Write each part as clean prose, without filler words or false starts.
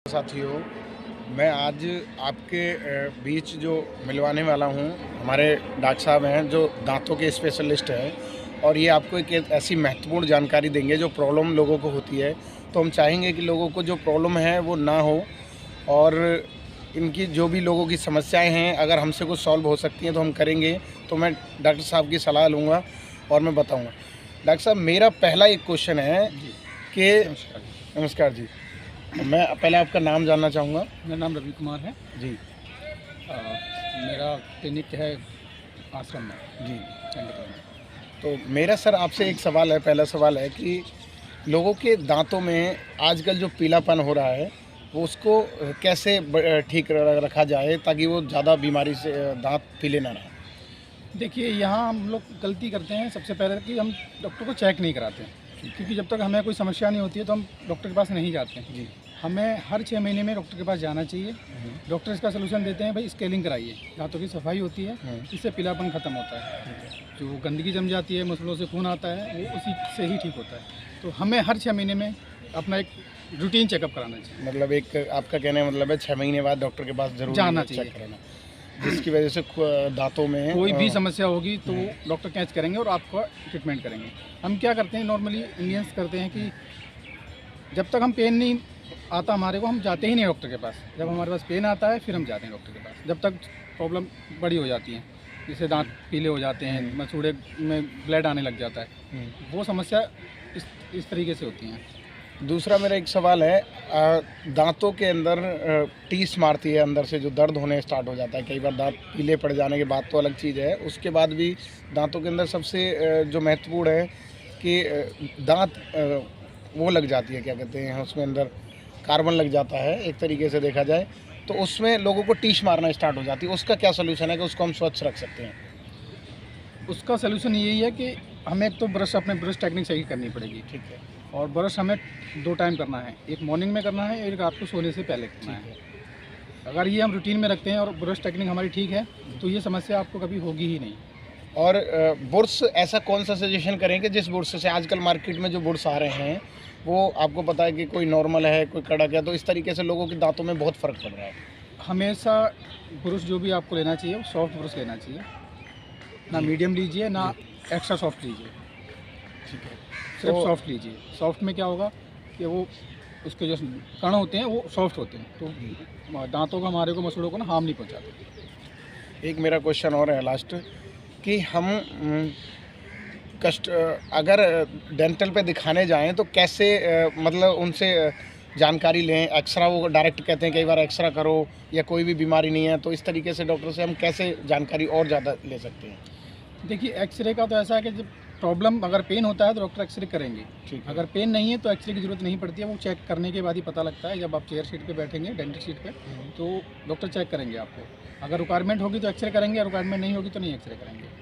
साथियों, मैं आज आपके बीच जो मिलवाने वाला हूँ, हमारे डॉक्टर साहब हैं जो दांतों के स्पेशलिस्ट हैं और ये आपको एक ऐसी महत्वपूर्ण जानकारी देंगे जो प्रॉब्लम लोगों को होती है। तो हम चाहेंगे कि लोगों को जो प्रॉब्लम है वो ना हो और इनकी जो भी लोगों की समस्याएं हैं अगर हमसे कुछ सॉल्व हो सकती हैं तो हम करेंगे। तो मैं डॉक्टर साहब की सलाह लूँगा और मैं बताऊँगा। डॉक्टर साहब, मेरा पहला एक क्वेश्चन है कि नमस्कार जी, मैं पहले आपका नाम जानना चाहूँगा। मेरा नाम रवि कुमार है जी। मेरा क्लिनिक है आश्रम में जी। चंडीगढ़ में। तो मेरा सर आपसे एक सवाल है, पहला सवाल है कि लोगों के दांतों में आजकल जो पीलापन हो रहा है वो उसको कैसे ठीक रखा जाए ताकि वो ज़्यादा बीमारी से दांत पीले ना रहें। देखिए, यहाँ हम लोग गलती करते हैं सबसे पहले कि हम डॉक्टर को चेक नहीं कराते हैं, क्योंकि जब तक हमें कोई समस्या नहीं होती है तो हम डॉक्टर के पास नहीं जाते हैं। जी। हमें हर 6 महीने में डॉक्टर के पास जाना चाहिए। डॉक्टर इसका सलूशन देते हैं, भाई स्केलिंग कराइए, दांतों की सफाई होती है, इससे पीलापन ख़त्म होता है। जो गंदगी जम जाती है, मसलों से खून आता है, वो उसी से ही ठीक होता है। तो हमें हर 6 महीने में अपना एक रूटीन चेकअप कराना चाहिए। मतलब एक आपका कहने का मतलब है 6 महीने बाद डॉक्टर के पास जरूर जाना चेक चाहिए, कराना, जिसकी वजह से दांतों में कोई भी समस्या होगी तो डॉक्टर कैच करेंगे और आपका ट्रीटमेंट करेंगे। हम क्या करते हैं, नॉर्मली इंडियंस करते हैं कि जब तक हम पेन नहीं आता हमारे को, हम जाते ही नहीं डॉक्टर के पास। जब हमारे पास पेन आता है फिर हम जाते हैं डॉक्टर के पास। जब तक प्रॉब्लम बड़ी हो जाती है, जैसे दांत पीले हो जाते हैं, मसूड़े में ब्लड आने लग जाता है, वो समस्या इस तरीके से होती हैं। दूसरा मेरा एक सवाल है, दांतों के अंदर टीस मारती है, अंदर से जो दर्द होने स्टार्ट हो जाता है। कई बार दांत पीले पड़ जाने के बाद तो अलग चीज़ है, उसके बाद भी दांतों के अंदर सबसे जो महत्वपूर्ण है कि दांत वो लग जाती है, क्या कहते हैं उसमें अंदर कार्बन लग जाता है एक तरीके से देखा जाए, तो उसमें लोगों को टीस मारना स्टार्ट हो जाती है। उसका क्या सोल्यूशन है कि उसको हम स्वच्छ रख सकते हैं? उसका सलूशन यही है कि हमें एक तो अपने ब्रश टेक्निक सही करनी पड़ेगी। ठीक है। और ब्रश हमें 2 टाइम करना है, एक मॉर्निंग में करना है, एक रात को सोने से पहले करना है। अगर ये हम रूटीन में रखते हैं और ब्रश टेक्निक हमारी ठीक है तो ये समस्या आपको कभी होगी ही नहीं। और बुर्स ऐसा कौन सा सजेशन करेंगे जिस बुर्स से आजकल मार्केट में जो बुर्स आ रहे हैं वो आपको पता है कि कोई नॉर्मल है, कोई कड़क है, तो इस तरीके से लोगों के दांतों में बहुत फ़र्क पड़ रहा है। हमेशा ब्रश जो भी आपको लेना चाहिए वो सॉफ्ट ब्रश लेना चाहिए, ना मीडियम लीजिए ना एक्स्ट्रा सॉफ्ट लीजिए। ठीक है। सिर्फ सॉफ्ट लीजिए। सॉफ्ट में क्या होगा कि वो उसके जो कण होते हैं वो सॉफ्ट होते हैं, तो दांतों को हमारे को मसूड़ों को ना हार्म नहीं पहुंचाते। एक मेरा क्वेश्चन और है लास्ट कि हम अगर डेंटल पे दिखाने जाएं तो कैसे मतलब उनसे जानकारी लें? एक्सरा वो डायरेक्ट कहते हैं कई बार एक्सरा करो या कोई भी बीमारी नहीं है, तो इस तरीके से डॉक्टर से हम कैसे जानकारी और ज़्यादा ले सकते हैं? देखिए, एक्सरे का तो ऐसा है कि जब प्रॉब्लम अगर पेन होता है तो डॉक्टर एक्सरे करेंगे। ठीक है। अगर पेन नहीं है तो एक्सरे की ज़रूरत नहीं पड़ती है, वो चेक करने के बाद ही पता लगता है। जब आप चेयर शीट पे बैठेंगे डेंटल शीट पे तो डॉक्टर चेक करेंगे आपको। अगर रिक्वायरमेंट होगी तो एक्सरे करेंगे, रिक्वायरमेंट नहीं होगी तो नहीं एक्सरे करेंगे।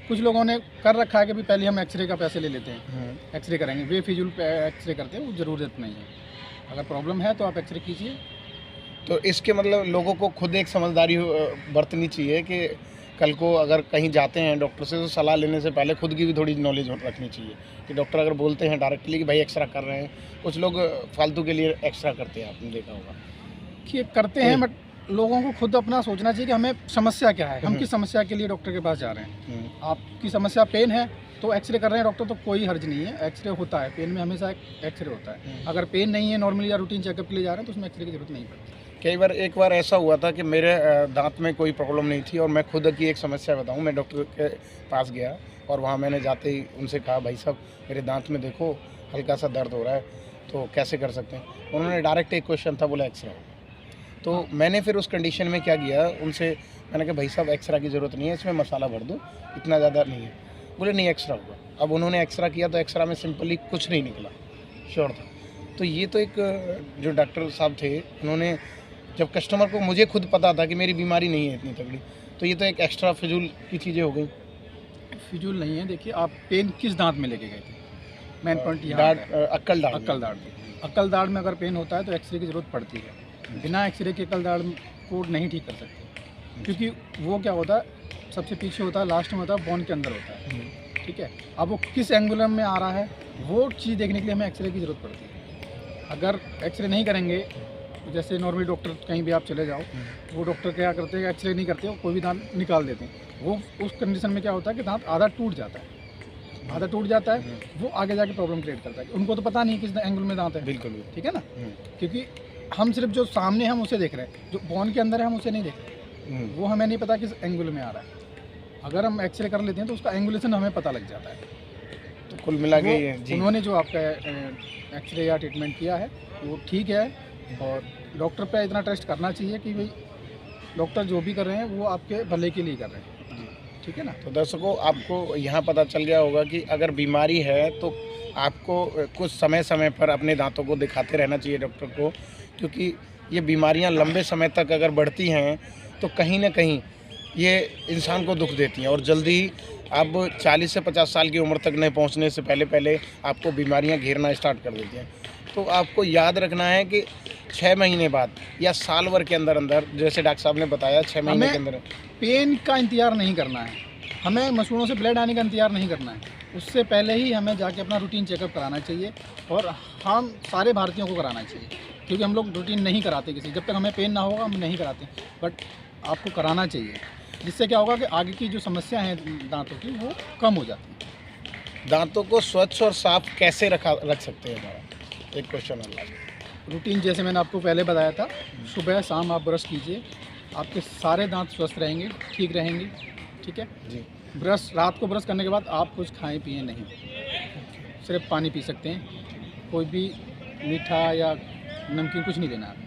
कुछ लोगों ने कर रखा है कि भी पहले हम एक्सरे का पैसे ले लेते हैं, एक्सरे करेंगे, बेफिजूल एक्सरे करते हैं, वो ज़रूरत नहीं है। अगर प्रॉब्लम है तो आप एक्सरे कीजिए। तो इसके मतलब लोगों को खुद एक समझदारी बरतनी चाहिए कि कल को अगर कहीं जाते हैं डॉक्टर से तो सलाह लेने से पहले खुद की भी थोड़ी नॉलेज रखनी चाहिए कि डॉक्टर अगर बोलते हैं डायरेक्टली कि भाई एक्सरा कर रहे हैं, कुछ लोग फालतू के लिए एक्सरा करते हैं, आपने देखा होगा कि करते हैं, बट लोगों को खुद अपना सोचना चाहिए कि हमें समस्या क्या है, हम किस समस्या के लिए डॉक्टर के पास जा रहे हैं। आपकी समस्या पेन है तो एक्सरे कर रहे हैं डॉक्टर, तो कोई हर्ज नहीं है। एक्सरे होता है, पेन में हमेशा एक्सरे होता है। अगर पेन नहीं है, नॉर्मली या रूटीन चेकअप के लिए जा रहे हैं तो उसमें एक्सरे की जरूरत नहीं पड़ती। कई बार एक बार ऐसा हुआ था कि मेरे दांत में कोई प्रॉब्लम नहीं थी और मैं खुद की एक समस्या बताऊं, मैं डॉक्टर के पास गया और वहां मैंने जाते ही उनसे कहा, भाई साहब मेरे दांत में देखो हल्का सा दर्द हो रहा है, तो कैसे कर सकते हैं? उन्होंने डायरेक्ट एक क्वेश्चन था, बोला एक्सरा। तो मैंने फिर उस कंडीशन में क्या किया, उनसे मैंने कहा भाई साहब एक्सरा की ज़रूरत नहीं है, इसमें मसाला भर दो, इतना ज़्यादा नहीं है। बोले नहीं एक्सरा होगा। अब उन्होंने एक्सरा किया तो एक्सरा में सिंपली कुछ नहीं निकला, श्योर था। तो ये तो एक जो डॉक्टर साहब थे उन्होंने, जब कस्टमर को, मुझे खुद पता था कि मेरी बीमारी नहीं है इतनी तगड़ी, तो ये तो एक एक्स्ट्रा फिजूल की चीज़ें हो गई। फिजूल नहीं है। देखिए, आप पेन किस दांत में लेके गए थे? मेन पॉइंट यहाँ है। अक्कल दाढ़ में अगर पेन होता है तो एक्सरे की ज़रूरत पड़ती है। बिना एक्सरे के अक्कल दाढ़ को नहीं ठीक कर सकते, क्योंकि वो क्या होता है, सबसे पीछे होता है, लास्ट में होता है, बोन के अंदर होता है। ठीक है, अब वो किस एंगुलर में आ रहा है वो चीज़ देखने के लिए हमें एक्सरे की ज़रूरत पड़ती है। अगर एक्सरे नहीं करेंगे जैसे नॉर्मली डॉक्टर कहीं भी आप चले जाओ, वो डॉक्टर क्या करते हैं, एक्सरे नहीं करते, वो कोई भी दांत निकाल देते हैं। वो उस कंडीशन में क्या होता है कि दांत आधा टूट जाता है, आधा टूट जाता है, वो आगे जाके प्रॉब्लम क्रिएट करता है। उनको तो पता नहीं किस एंगल में दांत है, बिल्कुल। ठीक है ना, क्योंकि हम सिर्फ जो सामने हम उसे देख रहे हैं, जो बोन के अंदर है हम उसे नहीं देख रहे, वो हमें नहीं पता किस एंगल में आ रहा है। अगर हम एक्सरे कर लेते हैं तो उसका एंगुलेशन हमें पता लग जाता है। तो कुल मिला के जी, उन्होंने जो आपका एक्सरे या ट्रीटमेंट किया है वो ठीक है, और डॉक्टर पे इतना ट्रस्ट करना चाहिए कि भाई डॉक्टर जो भी कर रहे हैं वो आपके भले के लिए कर रहे हैं, ठीक है ना। तो दर्शकों, आपको यहाँ पता चल गया होगा कि अगर बीमारी है तो आपको कुछ समय समय पर अपने दांतों को दिखाते रहना चाहिए डॉक्टर को, क्योंकि ये बीमारियाँ लंबे समय तक अगर बढ़ती हैं तो कहीं ना कहीं ये इंसान को दुख देती हैं, और जल्दी अब 40 से 50 साल की उम्र तक नहीं पहुंचने से पहले पहले आपको बीमारियां घेरना स्टार्ट कर देती हैं। तो आपको याद रखना है कि 6 महीने बाद या साल भर के अंदर अंदर, जैसे डॉक्टर साहब ने बताया, 6 महीने के अंदर पेन का इंतजार नहीं करना है, हमें मसूड़ों से ब्लड आने का इंतजार नहीं करना है, उससे पहले ही हमें जाके अपना रूटीन चेकअप कराना चाहिए, और हम सारे भारतीयों को कराना चाहिए, क्योंकि हम लोग रूटीन नहीं कराते किसी, जब तक हमें पेन ना होगा हम नहीं कराते, बट आपको कराना चाहिए, जिससे क्या होगा कि आगे की जो समस्या है दांतों की वो कम हो जाती है। दांतों को स्वच्छ और साफ कैसे रख सकते हैं हमारा, एक क्वेश्चन अल्लाह। रूटीन जैसे मैंने आपको पहले बताया था, सुबह शाम आप ब्रश कीजिए, आपके सारे दांत स्वस्थ रहेंगे, ठीक रहेंगे, ठीक है जी। ब्रश, रात को ब्रश करने के बाद आप कुछ खाएं पिए नहीं, सिर्फ पानी पी सकते हैं, कोई भी मीठा या नमकीन कुछ नहीं देना है।